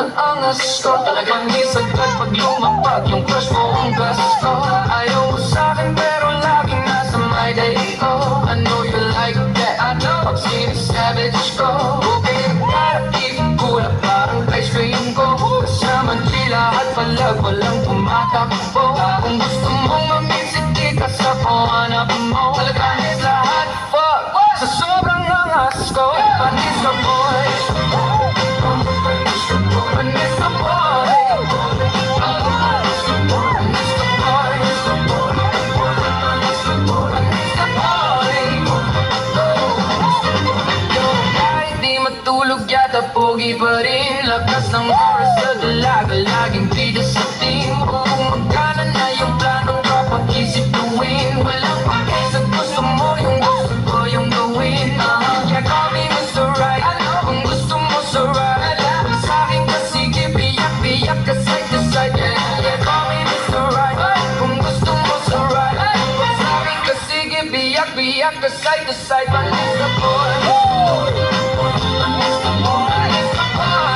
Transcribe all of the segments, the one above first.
na angas ko. Talagang isagad pag lumapag yung crush mo ang gasto. Ayaw mo sa'kin pero laging nasa my day ko. I know you like that, I know. Pag sinisavage ko, okay, gotta keep it cool. Parang ice cream ko kasama nila at palag walang tumatakbo. Kung gusto mong mamisik, di ka sa hanap mo. Talagang is lahat fuck sa sobrang angas ko. Panis ka boy, panis ka boy, panis ka boy, panis ka boy, panis ka boy. Kahit di matulog yata pogi pa rin. Lakas ng oras sa dalaga, laging bida sa team. Kung magkana na yung planong kapag isip gawin. Walang pake sa gusto mo, yung gusto ko yung gawin. Yeah, call me Mr. Right, kung gusto mo sa right. Sa'kin ka sige, biyak-biyak ka side to side. Yeah, call me Mr. Right, kung gusto mo sa right. Sa'kin ka sige, biyak-biyak ka side to side. Panis ka boy, panis ka boy, panis ka boy,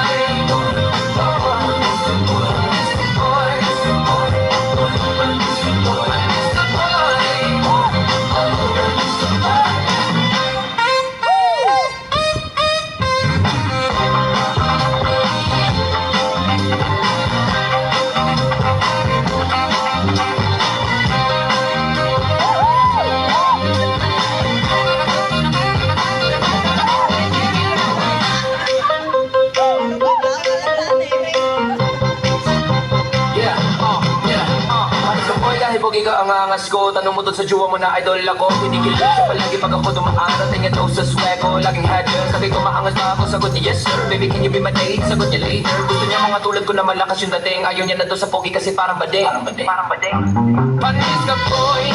panis ka boy, panis ka boy, panis ka boy, panis ka boy. Dahil pogi ka ang angas ko. Tanong mo dun sa jowa mo na idol ako. Pinigilan siya palagi pag ako dumaan. Tingin daw sa sweko, laging hadger. Sabi ko maangas na ako, sagot niya yes sir. Baby can you be my date, sagot niya later. Gusto niya mga tulad ko na malakas yung dating. Ayaw niya na doon sa pogi kasi parang bading. Parang bading. Panis ka boy,